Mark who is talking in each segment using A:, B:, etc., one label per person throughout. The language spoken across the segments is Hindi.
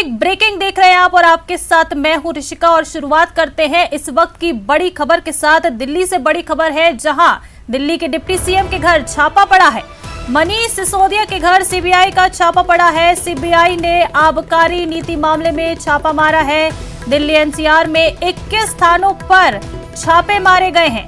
A: इकोनॉमिक ब्रेकिंग देख रहे हैं आप और आपके साथ मैं हूं ऋषिका। और शुरुआत करते हैं इस वक्त की बड़ी खबर के साथ। दिल्ली से बड़ी खबर है, जहां दिल्ली के डिप्टी सीएम के घर छापा पड़ा है। मनीष सिसोदिया के घर सीबीआई का छापा पड़ा है। सीबीआई ने आबकारी नीति मामले में छापा मारा है। दिल्ली एनसीआर में 21 स्थानों पर छापे मारे गए हैं।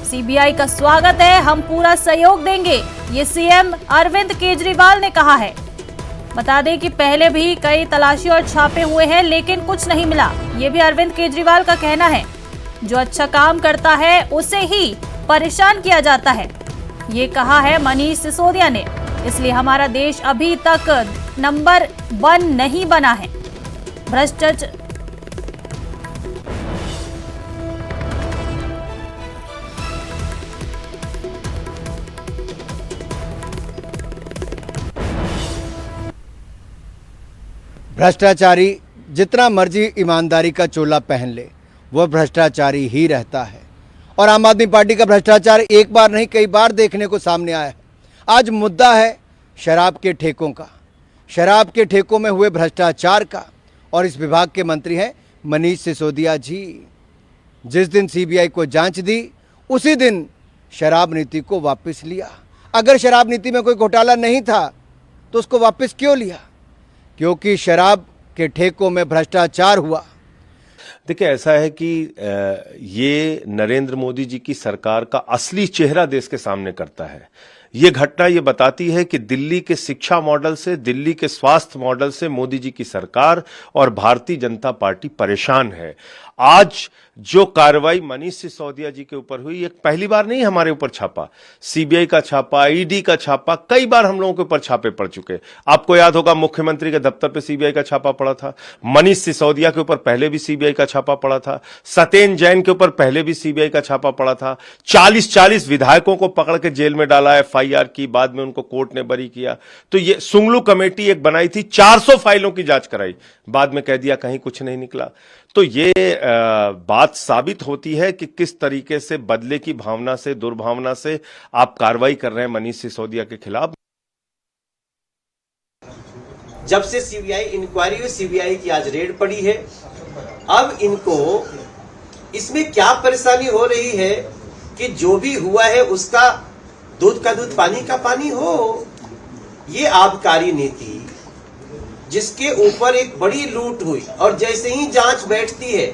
A: सीबीआई का स्वागत है, हम पूरा सहयोग देंगे, ये सीएम अरविंद केजरीवाल ने कहा है। बता दें कि पहले भी कई तलाशी और छापे हुए हैं, लेकिन कुछ नहीं मिला। ये भी अरविंद केजरीवाल का कहना है। जो अच्छा काम करता है उसे ही परेशान किया जाता है, ये कहा है मनीष सिसोदिया ने। इसलिए हमारा देश अभी तक नंबर 1 नहीं बना है। भ्रष्टाचार
B: भ्रष्टाचारी जितना मर्जी ईमानदारी का चोला पहन ले, वह भ्रष्टाचारी ही रहता है। और आम आदमी पार्टी का भ्रष्टाचार एक बार नहीं कई बार देखने को सामने आया है। आज मुद्दा है शराब के ठेकों का, शराब के ठेकों में हुए भ्रष्टाचार का। और इस विभाग के मंत्री हैं मनीष सिसोदिया जी। जिस दिन सीबीआई को जांच दी, उसी दिन शराब नीति को वापस लिया। अगर शराब नीति में कोई घोटाला नहीं था तो उसको वापस क्यों लिया? क्योंकि शराब के ठेकों में भ्रष्टाचार हुआ।
C: देखिए, ऐसा है कि ये नरेंद्र मोदी जी की सरकार का असली चेहरा देश के सामने करता है। ये घटना ये बताती है कि दिल्ली के शिक्षा मॉडल से, दिल्ली के स्वास्थ्य मॉडल से मोदी जी की सरकार और भारतीय जनता पार्टी परेशान है। आज जो कार्रवाई मनीष सिसोदिया जी के ऊपर हुई, ये पहली बार नहीं हमारे ऊपर छापा। सीबीआई का छापा, ईडी का छापा, कई बार हम लोगों के ऊपर छापे पड़ चुके। आपको याद होगा मुख्यमंत्री के दफ्तर पे सीबीआई का छापा पड़ा था। मनीष सिसोदिया के ऊपर पहले भी सीबीआई का छापा पड़ा था। सत्येंद्र जैन के ऊपर पहले भी सीबीआई का छापा पड़ा था। 40 विधायकों को पकड़ के जेल में डाला, एफआईआर की, बाद में उनको कोर्ट ने बरी किया। तो ये सुंगलू कमेटी एक बनाई थी, 400 फाइलों की जांच कराई, बाद में कह दिया कहीं कुछ नहीं निकला। तो ये बात साबित होती है कि किस तरीके से बदले की भावना से, दुर्भावना से आप कार्रवाई कर रहे हैं मनीष सिसोदिया के खिलाफ।
D: जब से सीबीआई इंक्वायरी हुई, सीबीआई की आज रेड पड़ी है। अब इनको इसमें क्या परेशानी हो रही है कि जो भी हुआ है उसका दूध का दूध पानी का पानी हो। ये आबकारी नीति जिसके ऊपर एक बड़ी लूट हुई, और जैसे ही जांच बैठती है,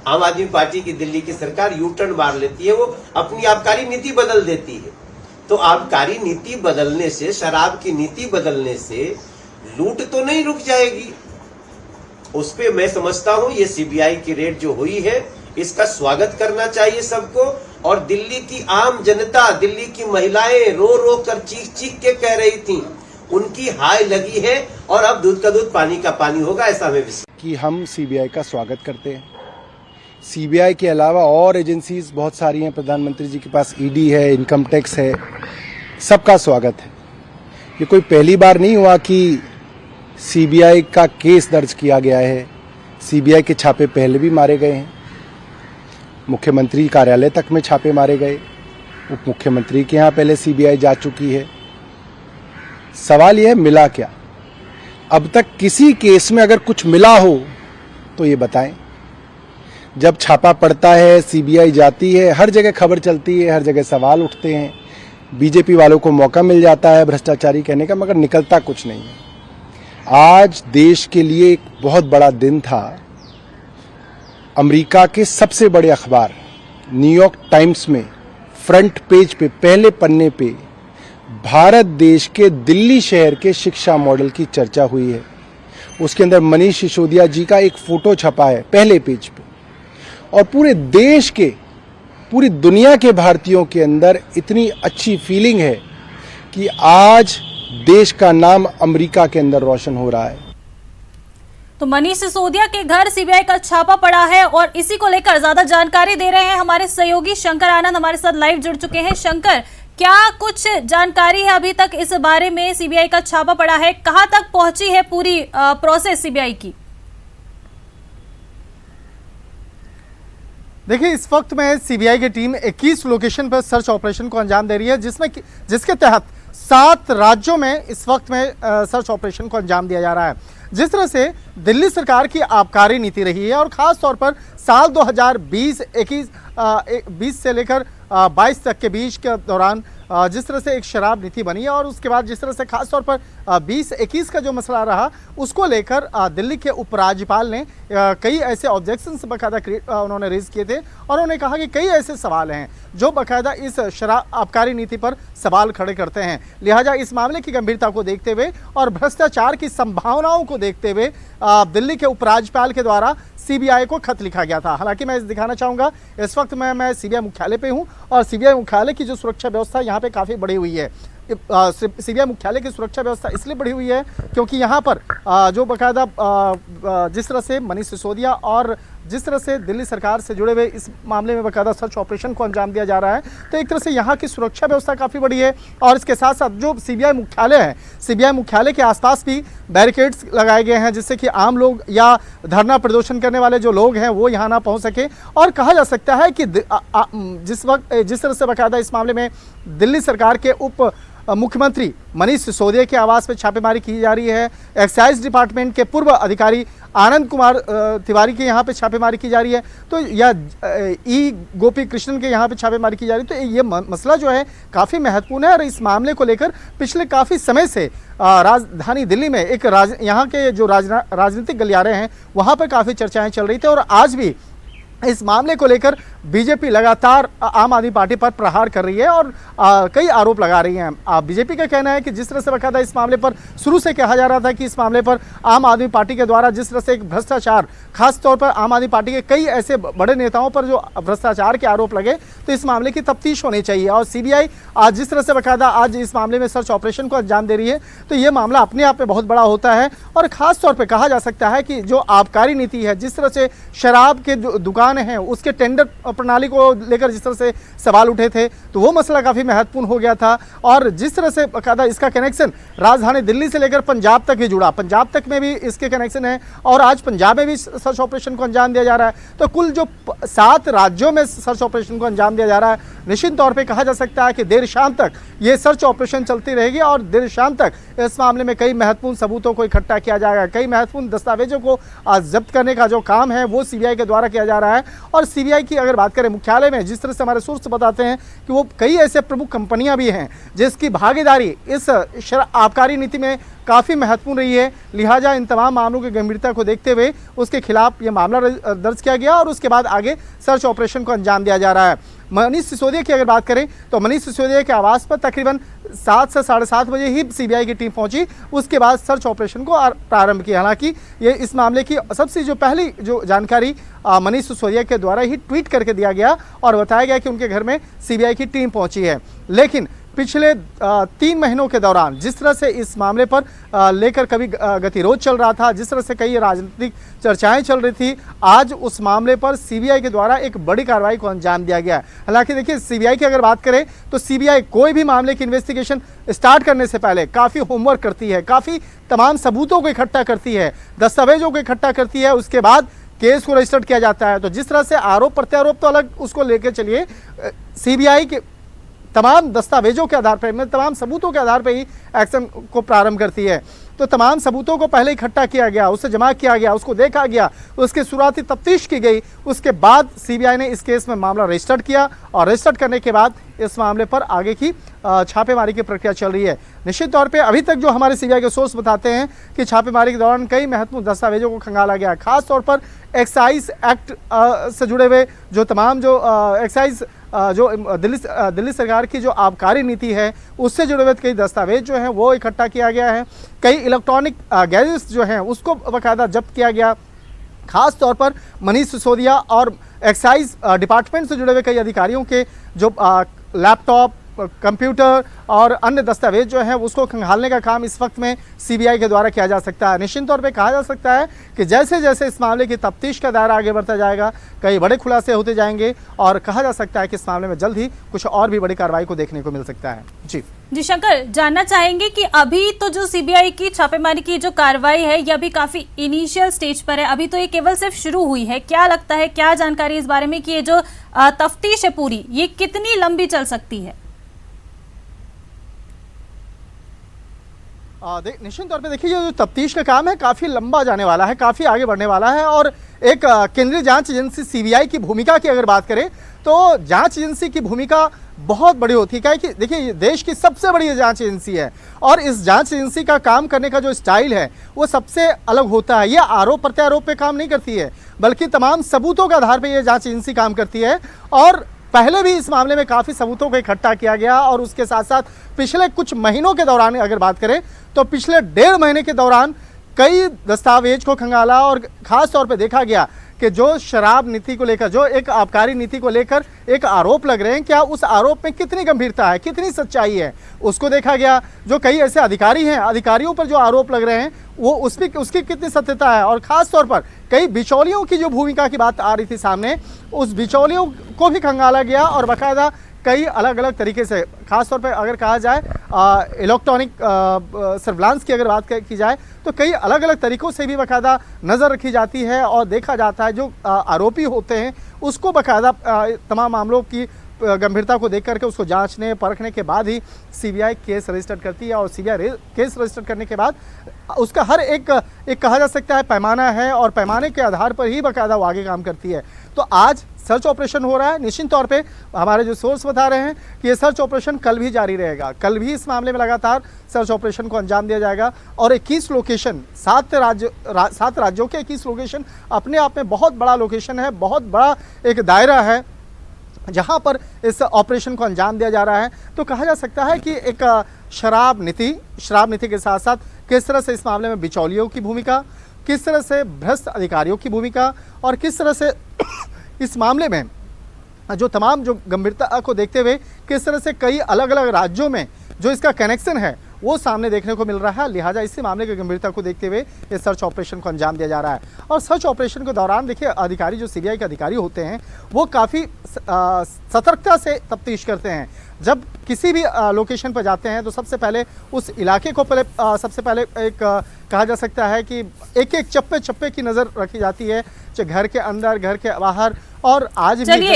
D: आम आदमी पार्टी की दिल्ली की सरकार यू टर्न मार लेती है, वो अपनी आबकारी नीति बदल देती है। तो आबकारी नीति बदलने से, शराब की नीति बदलने से लूट तो नहीं रुक जाएगी। उस पे मैं समझता हूं ये सीबीआई की रेड जो हुई है, इसका स्वागत करना चाहिए सबको। और दिल्ली की आम जनता, दिल्ली की महिलाएं रो रो कर चीख चीख के कह रही थी, उनकी हाय लगी है और अब दूध का दूध पानी का पानी होगा, ऐसा हमें विश्वास
B: कि हम सीबीआई का स्वागत करते हैं। सीबीआई के अलावा और एजेंसीज बहुत सारी हैं। प्रधानमंत्री जी के पास ईडी है, इनकम टैक्स है, सबका स्वागत है। ये कोई पहली बार नहीं हुआ कि सीबीआई का केस दर्ज किया गया है। सीबीआई के छापे पहले भी मारे गए हैं। मुख्यमंत्री कार्यालय तक में छापे मारे गए, उप मुख्यमंत्री के यहाँ पहले सीबीआई जा चुकी है। सवाल यह है मिला क्या? अब तक किसी केस में अगर कुछ मिला हो तो ये बताएं। जब छापा पड़ता है, सीबीआई जाती है, हर जगह खबर चलती है, हर जगह सवाल उठते हैं। बीजेपी वालों को मौका मिल जाता है भ्रष्टाचारी कहने का, मगर निकलता कुछ नहीं है। आज देश के लिए एक बहुत बड़ा दिन था। अमेरिका के सबसे बड़े अखबार न्यूयॉर्क टाइम्स में फ्रंट पेज पे, पहले पन्ने पे भारत देश के दिल्ली शहर के शिक्षा मॉडल की चर्चा हुई है। उसके अंदर मनीष सिसोदिया जी का एक फोटो छपा है पहले पेज पे। और पूरे देश के, पूरी दुनिया के भारतीयों के अंदर इतनी अच्छी फीलिंग है कि आज देश का नाम अमेरिका के अंदर रोशन हो रहा है।
A: तो मनीष सिसोदिया के घर सीबीआई का छापा पड़ा है और इसी को लेकर ज्यादा जानकारी दे रहे हैं हमारे सहयोगी शंकर आनंद, हमारे साथ लाइव जुड़ चुके हैं। शंकर, क्या कुछ जानकारी है अभी तक इस बारे में? सीबीआई का छापा पड़ा है, कहां तक पहुंची है पूरी प्रोसेस सीबीआई की?
E: देखिए, इस वक्त में सीबीआई की टीम 21 लोकेशन पर सर्च ऑपरेशन को अंजाम दे रही है, जिसके तहत 7 राज्यों में इस वक्त में सर्च ऑपरेशन को अंजाम दिया जा रहा है। जिस तरह से दिल्ली सरकार की आबकारी नीति रही है और खास तौर पर साल 2020 से लेकर 22 तक के बीच के दौरान जिस तरह से एक शराब नीति बनी है और उसके बाद जिस तरह से खास तौर पर 20-21 का जो मसला रहा उसको लेकर दिल्ली के उपराज्यपाल ने कई ऐसे ऑब्जेक्शंस बाकायदा उन्होंने रेज किए थे और उन्होंने कहा कि कई ऐसे सवाल हैं जो बाकायदा इस शराब आबकारी नीति पर सवाल खड़े करते हैं। लिहाजा इस मामले की गंभीरता को देखते हुए और भ्रष्टाचार की संभावनाओं को देखते हुए दिल्ली के उपराज्यपाल के द्वारा सीबीआई को खत लिखा गया था। हालांकि मैं दिखाना चाहूंगा, इस वक्त मैं सीबीआई मुख्यालय पे हूं और सीबीआई मुख्यालय की जो सुरक्षा व्यवस्था यहाँ पे काफ़ी बढ़ी हुई है। सीबीआई मुख्यालय की सुरक्षा व्यवस्था इसलिए बढ़ी हुई है क्योंकि यहाँ पर जो बाकायदा जिस तरह से मनीष सिसोदिया और जिस तरह से दिल्ली सरकार से जुड़े हुए इस मामले में बाकायदा सर्च ऑपरेशन को अंजाम दिया जा रहा है, तो एक तरह से यहाँ की सुरक्षा व्यवस्था काफ़ी बड़ी है। और इसके साथ साथ जो सीबीआई मुख्यालय है, सीबीआई मुख्यालय के आसपास भी बैरिकेड्स लगाए गए हैं जिससे कि आम लोग या धरना प्रदर्शन करने वाले जो लोग हैं वो यहाँ ना पहुँच सके। और कहा जा सकता है कि जिस तरह से बाकायदा इस मामले में दिल्ली सरकार के उप मुख्यमंत्री मनीष सिसोदिया के आवास पर छापेमारी की जा रही है, एक्साइज डिपार्टमेंट के पूर्व अधिकारी आनंद कुमार तिवारी के यहाँ पे छापेमारी की जा रही है, तो या ई गोपी कृष्णन के यहाँ पे छापेमारी की जा रही है। तो ये मसला जो है काफ़ी महत्वपूर्ण है और इस मामले को लेकर पिछले काफ़ी समय से राजधानी दिल्ली में एक यहाँ के जो राजनीतिक गलियारे हैं वहाँ पर काफ़ी चर्चाएँ चल रही थी और आज भी इस मामले को लेकर बीजेपी लगातार आम आदमी पार्टी पर प्रहार कर रही है और कई आरोप लगा रही हैं। बीजेपी का कहना है कि जिस तरह से बाकायदा इस मामले पर शुरू से कहा जा रहा था कि इस मामले पर आम आदमी पार्टी के द्वारा जिस तरह से एक भ्रष्टाचार, खास तौर पर आम आदमी पार्टी के कई ऐसे बड़े नेताओं पर जो भ्रष्टाचार के आरोप लगे, तो इस मामले की तफ्तीश होनी चाहिए। और सीबीआई आज जिस तरह से बाकायदा आज इस मामले में सर्च ऑपरेशन को अंजाम दे रही है, तो ये मामला अपने आप में बहुत बड़ा होता है। और खास तौर पर कहा जा सकता है कि जो आबकारी नीति है, जिस तरह से शराब के जो दुकान हैं उसके टेंडर प्रणाली को लेकर जिस तरह से सवाल उठे थे, तो वो मसला काफ़ी महत्वपूर्ण हो गया था। और जिस तरह से बाकायदा इसका कनेक्शन राजधानी दिल्ली से लेकर पंजाब तक भी जुड़ा, पंजाब तक में भी इसके कनेक्शन है और आज पंजाब में भी सर्च ऑपरेशन को अंजाम दिया जा रहा है। तो कुल जो 7 राज्यों में सर्च ऑपरेशन को अंजाम दिया जा रहा है, निश्चित तौर पर कहा जा सकता है कि देर शाम तक ये सर्च ऑपरेशन चलती रहेगी और देर शाम तक इस मामले में कई महत्वपूर्ण सबूतों को इकट्ठा किया जाएगा, कई महत्वपूर्ण दस्तावेजों को जब्त करने का जो काम है वो सीबीआई के द्वारा किया जा रहा है। और सीबीआई की अगर बात करें मुख्यालय में, जिस तरह से हमारे सोर्स बताते हैं कि वो कई ऐसे प्रमुख कंपनियां भी हैं जिसकी भागीदारी इस आबकारी नीति में काफ़ी महत्वपूर्ण रही है। लिहाजा इन तमाम मामलों की गंभीरता को देखते हुए उसके खिलाफ ये मामला दर्ज किया गया और उसके बाद आगे सर्च ऑपरेशन को अंजाम दिया जा रहा है। मनीष सिसोदिया की अगर बात करें तो मनीष सिसोदिया के आवास पर तकरीबन 7 से 7:30 बजे ही सीबीआई की टीम पहुंची, उसके बाद सर्च ऑपरेशन को प्रारंभ किया। हालांकि ये इस मामले की सबसे जो पहली जो जानकारी मनीष सिसोदिया के द्वारा ही ट्वीट करके दिया गया और बताया गया कि उनके घर में सीबीआई की टीम पहुंची है। लेकिन पिछले 3 महीनों के दौरान जिस तरह से इस मामले पर लेकर कभी गतिरोध चल रहा था, जिस तरह से कई राजनीतिक चर्चाएं चल रही थी, आज उस मामले पर सीबीआई के द्वारा एक बड़ी कार्रवाई को अंजाम दिया गया। हालांकि देखिए, सीबीआई की अगर बात करें तो सीबीआई कोई भी मामले की इन्वेस्टिगेशन स्टार्ट करने से पहले काफ़ी होमवर्क करती है, काफ़ी तमाम सबूतों को इकट्ठा करती है, दस्तावेजों को इकट्ठा करती है, उसके बाद केस को रजिस्टर किया जाता है। तो जिस तरह से आरोप प्रत्यारोप तो अलग उसको लेकर चलिए, सीबीआई के तमाम दस्तावेजों के आधार पर, तमाम सबूतों के आधार पर ही एक्शन को प्रारंभ करती है। तो तमाम सबूतों को पहले इकट्ठा किया गया, उसे जमा किया गया, उसको देखा गया, उसकी शुरुआती तफ्तीश की गई, उसके बाद सीबीआई ने इस केस में मामला रजिस्टर्ड किया और रजिस्टर्ड करने के बाद इस मामले पर आगे की छापेमारी की प्रक्रिया चल रही है। निश्चित तौर पे अभी तक जो हमारे सीबीआई के सोर्स बताते हैं कि छापेमारी के दौरान कई महत्वपूर्ण दस्तावेजों को खंगाला गया, खास तौर पर एक्साइज एक्ट से जुड़े हुए जो तमाम जो एक्साइज जो दिल्ली सरकार की जो आबकारी नीति है उससे जुड़े हुए कई दस्तावेज जो हैं वो इकट्ठा किया गया है। कई इलेक्ट्रॉनिक गैजेट्स जो हैं उसको बाकायदा जब्त किया गया। खास तौर पर मनीष सिसोदिया और एक्साइज डिपार्टमेंट से जुड़े हुए कई अधिकारियों के जो लैपटॉप, कंप्यूटर और अन्य दस्तावेज जो हैं उसको खंगालने का काम इस वक्त में सीबीआई के द्वारा किया जा सकता है। निश्चित तौर पे कहा जा सकता है कि जैसे जैसे इस मामले की तफ्तीश का दायरा आगे बढ़ता जाएगा, कई बड़े खुलासे होते जाएंगे और कहा जा सकता है कि इस मामले में जल्द ही कुछ और भी बड़ी कार्रवाई को देखने को मिल सकता है। जी
A: शंकर, जानना चाहेंगे कि अभी तो जो सीबीआई की छापेमारी की जो कार्रवाई है ये अभी काफी इनिशियल स्टेज पर है, अभी तो ये केवल सिर्फ शुरू हुई है। क्या लगता है, क्या जानकारी इस बारे में कि ये जो तफ्तीश है पूरी, ये कितनी लंबी चल सकती है?
E: निश्चित तौर पे देखिए, ये जो तफ्तीश का काम है काफ़ी लंबा जाने वाला है, काफ़ी आगे बढ़ने वाला है। और एक केंद्रीय जांच एजेंसी सीबीआई की भूमिका की अगर बात करें तो जांच एजेंसी की भूमिका बहुत बड़ी होती है। क्या है कि देखिए, ये देश की सबसे बड़ी जांच एजेंसी है और इस जांच एजेंसी का काम करने का जो स्टाइल है वो सबसे अलग होता है। ये आरोप प्रत्यारोप पे काम नहीं करती है, बल्कि तमाम सबूतों के आधार पर यह जांच एजेंसी काम करती है। और पहले भी इस मामले में काफ़ी सबूतों को इकट्ठा किया गया और उसके साथ साथ पिछले कुछ महीनों के दौरान अगर बात करें तो पिछले 1.5 महीने के दौरान कई दस्तावेज को खंगाला और ख़ास तौर पे देखा गया कि जो शराब नीति को लेकर, जो एक आबकारी नीति को लेकर एक आरोप लग रहे हैं, क्या उस आरोप में कितनी गंभीरता है, कितनी सच्चाई है, उसको देखा गया। जो कई ऐसे अधिकारी हैं, अधिकारियों पर जो आरोप लग रहे हैं वो उसकी कितनी सत्यता है, और ख़ास तौर पर कई बिचौलियों की जो भूमिका की बात आ रही थी सामने, उस बिचौलियों को भी खंगाला गया और बाकायदा कई अलग अलग तरीके से, खासतौर पर अगर कहा जाए इलेक्ट्रॉनिक सर्विलांस की अगर बात की जाए तो कई अलग अलग तरीकों से भी बाकायदा नज़र रखी जाती है और देखा जाता है। जो आरोपी होते हैं उसको बाकायदा तमाम मामलों की गंभीरता को देख करके उसको जांचने परखने के बाद ही सीबीआई केस रजिस्टर करती है और सीबीआई केस रजिस्टर करने के बाद उसका हर एक कहा जा सकता है पैमाना है और पैमाने के आधार पर ही बाकायदा वो आगे काम करती है। तो आज सर्च ऑपरेशन हो रहा है। निश्चित तौर पे हमारे जो सोर्स बता रहे हैं कि ये सर्च ऑपरेशन कल भी जारी रहेगा, कल भी इस मामले में लगातार सर्च ऑपरेशन को अंजाम दिया जाएगा। और 21 लोकेशन, 7 राज्यों के 21 लोकेशन अपने आप में बहुत बड़ा लोकेशन है, बहुत बड़ा एक दायरा है जहां पर इस ऑपरेशन को अंजाम दिया जा रहा है। तो कहा जा सकता है कि एक शराब नीति के साथ साथ किस तरह से इस मामले में बिचौलियों की भूमिका, किस तरह से भ्रष्ट अधिकारियों की भूमिका और किस तरह से इस मामले में जो तमाम जो गंभीरता को देखते हुए किस तरह से कई अलग अलग राज्यों में जो इसका कनेक्शन है वो सामने देखने को मिल रहा है। लिहाजा इसी मामले की गंभीरता को देखते हुए ये सर्च ऑपरेशन को अंजाम दिया जा रहा है। और सर्च ऑपरेशन के दौरान देखिए, अधिकारी जो सीबीआई के अधिकारी होते हैं वो काफ़ी सतर्कता से तफ्तीश करते हैं। जब किसी भी लोकेशन पर जाते हैं तो सबसे पहले उस इलाके को सबसे पहले एक कहा जा सकता है कि एक एक चप्पे चप्पे की नज़र रखी जाती है, चाहे घर के अंदर, घर के बाहर। और आज भी